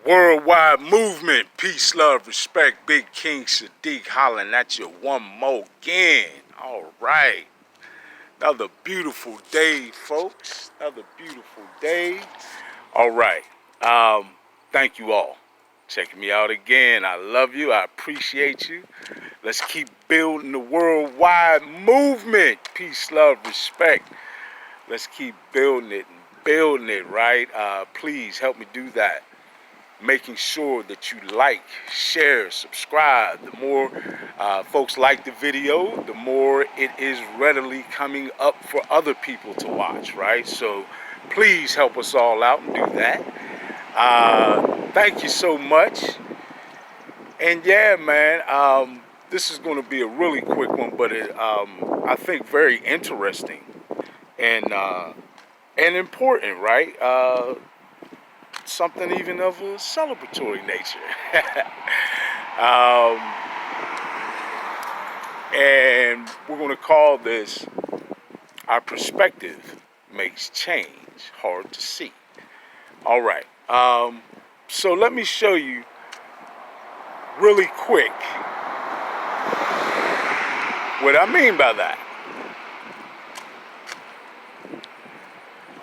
Worldwide movement, peace, love, respect. Big King Sadiq hollering at you one more again. All right. Another beautiful day, folks. Another beautiful day. All right. Thank you all. Checking me out again. I love you. I appreciate you. Let's keep building the worldwide movement. Peace, love, respect. Let's keep building it, right? Please help me do that. Making sure that you like, share, subscribe. The more folks like the video, the more it is readily coming up for other people to watch, right? So please help us all out and do that. Thank you so much. And yeah, man, this is going to be a really quick one, but I think very interesting and important, right? Something even of a celebratory nature. And we're going to call this Our Perspective Makes Change Hard to See. All right. So let me show you really quick what I mean by that.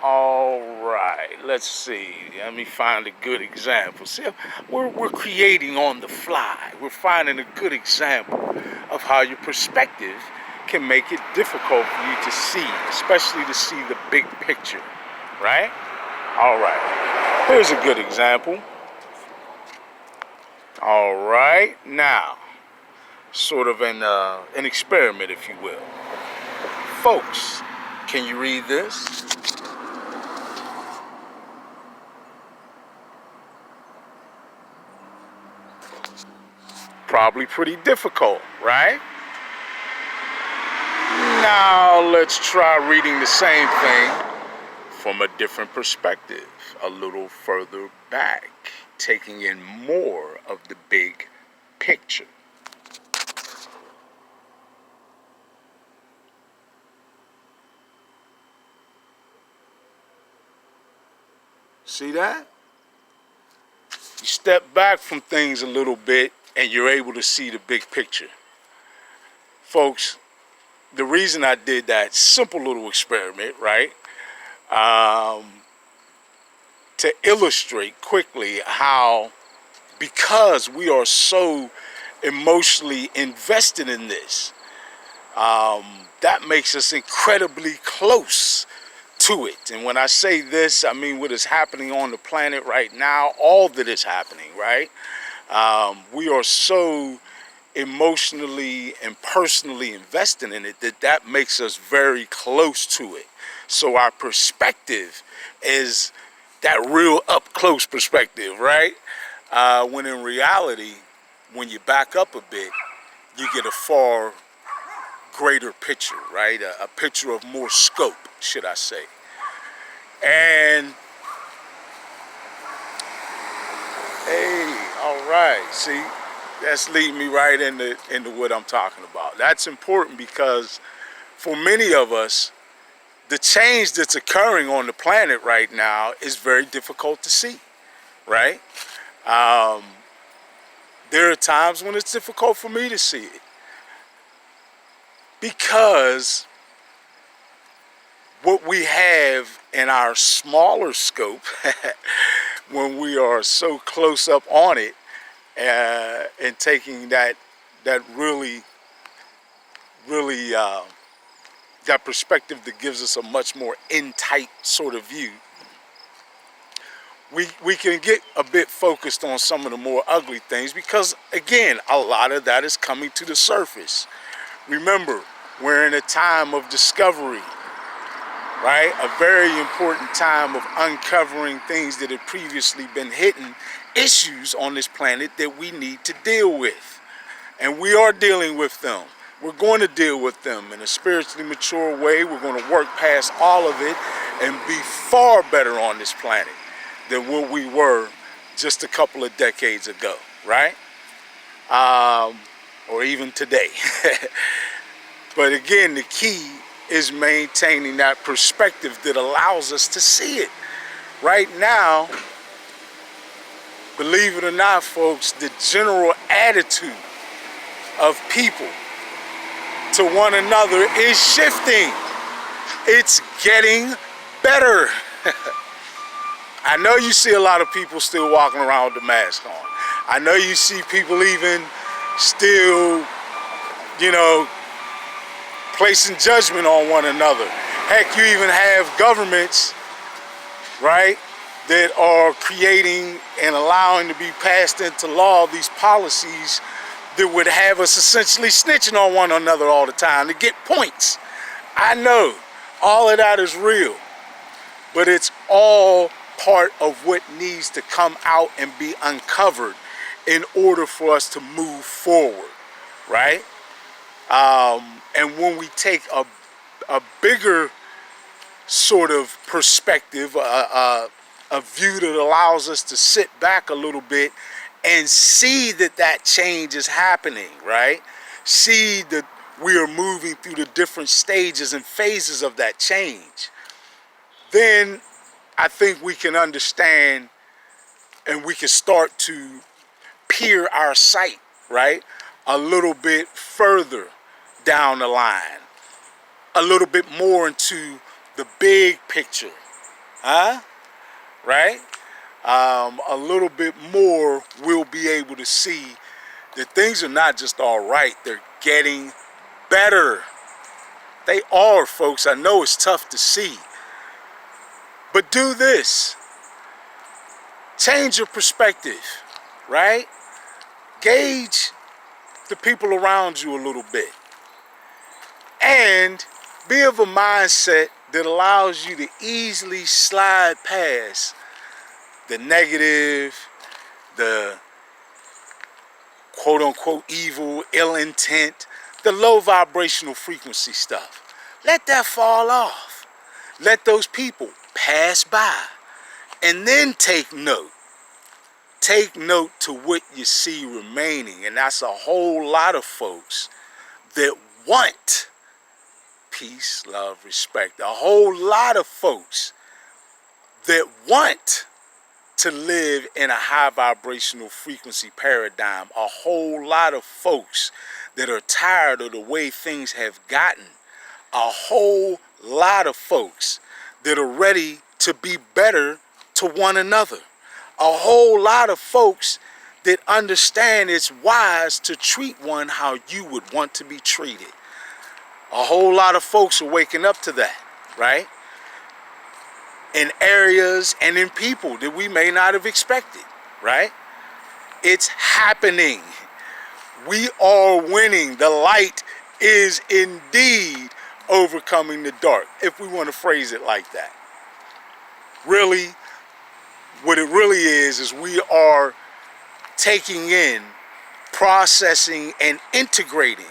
All right, let's see. Let me find a good example. See, we're creating on the fly. We're finding a good example of how your perspective can make it difficult for you to see, especially to see the big picture, right? All right, here's a good example. All right, now, sort of an experiment, if you will. Folks, can you read this? Probably pretty difficult, right? Now let's try reading the same thing from a different perspective, a little further back, taking in more of the big picture. See that? You step back from things a little bit and you're able to see the big picture. Folks, the reason I did that simple little experiment, right? To illustrate quickly how, because we are so emotionally invested in this, that makes us incredibly close to it. And when I say this, I mean what is happening on the planet right now, all that is happening, right? We are so emotionally and personally invested in it that makes us very close to it. So our perspective is that real up close perspective, right? When in reality, when you back up a bit, you get a far greater picture, right? A picture of more scope, should I say. And hey, all right, see, that's leading me right into what I'm talking about. That's important because for many of us, the change that's occurring on the planet right now is very difficult to see, right? There are times when it's difficult for me to see it because what we have in our smaller scope, when we are so close up on it, and taking that really that perspective that gives us a much more in-tight sort of view, we can get a bit focused on some of the more ugly things because, again, a lot of that is coming to the surface. Remember, we're in a time of discovery, right? A very important time of uncovering things that had previously been hidden, issues on this planet that we need to deal with. And we are dealing with them. We're going to deal with them in a spiritually mature way. We're going to work past all of it and be far better on this planet than what we were just a couple of decades ago, right? Or even today. But again, the key is maintaining that perspective that allows us to see it. Right now, believe it or not, folks, the general attitude of people to one another is shifting. It's getting better. I know you see a lot of people still walking around with the mask on. I know you see people even still, placing judgment on one another. Heck, you even have governments, right, that are creating and allowing to be passed into law these policies that would have us essentially snitching on one another all the time to get points. I know all of that is real, but it's all part of what needs to come out and be uncovered in order for us to move forward, right? And when we take a bigger sort of perspective, a view that allows us to sit back a little bit and see that change is happening, right? See that we are moving through the different stages and phases of that change, then I think we can understand and we can start to peer our sight, right, a little bit further down the line, a little bit more into the big picture, right? A little bit more, we'll be able to see that things are not just all right, they're getting better. They are, folks. I know it's tough to see, but do this. Change your perspective, right? Gauge the people around you a little bit. And be of a mindset that allows you to easily slide past the negative, the quote-unquote evil, ill intent, the low vibrational frequency stuff. Let that fall off. Let those people pass by. And then take note. Take note to what you see remaining. And that's a whole lot of folks that want peace, love, respect. A whole lot of folks that want to live in a high vibrational frequency paradigm. A whole lot of folks that are tired of the way things have gotten. A whole lot of folks that are ready to be better to one another. A whole lot of folks that understand it's wise to treat one how you would want to be treated. A whole lot of folks are waking up to that, right? In areas and in people that we may not have expected, right? It's happening. We are winning. The light is indeed overcoming the dark, if we want to phrase it like that. Really, what it really is we are taking in, processing, and integrating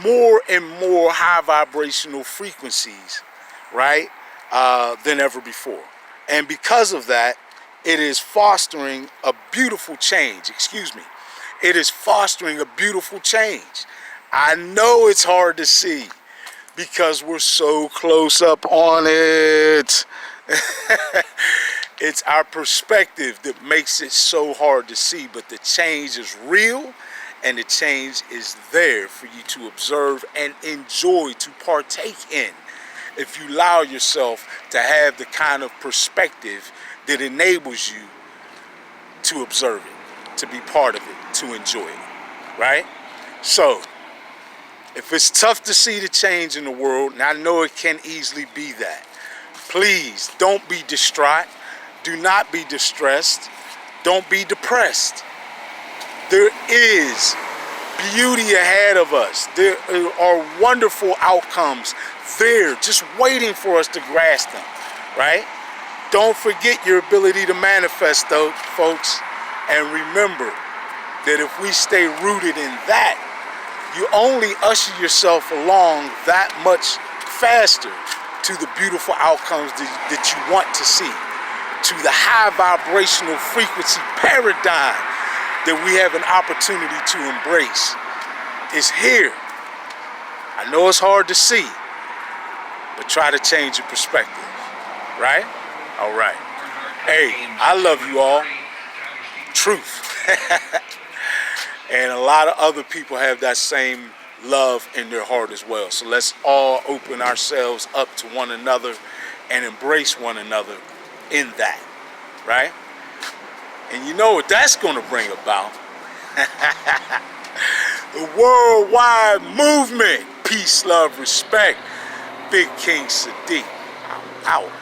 more and more high vibrational frequencies, right, than ever before. And because of that, it is fostering a beautiful change. It is fostering a beautiful change. I know it's hard to see because we're so close up on it. It's our perspective that makes it so hard to see, but the change is real and the change is there for you to observe and enjoy, to partake in, if you allow yourself to have the kind of perspective that enables you to observe it, to be part of it, to enjoy it, right? So, if it's tough to see the change in the world, and I know it can easily be that, please don't be distraught. Do not be distressed. Don't be depressed. There is beauty ahead of us. There are wonderful outcomes there just waiting for us to grasp them, right? Don't forget your ability to manifest, though, folks. And remember that if we stay rooted in that, you only usher yourself along that much faster to the beautiful outcomes that you want to see, to the high vibrational frequency paradigm that we have an opportunity to embrace. It's here. I know it's hard to see, but try to change your perspective, right? All right. Hey, I love you all. truth. And a lot of other people have that same love in their heart as well. So let's all open ourselves up to one another and embrace one another in that, right? And you know what that's going to bring about? The worldwide movement. Peace, love, respect. Big King Sadiq. Out.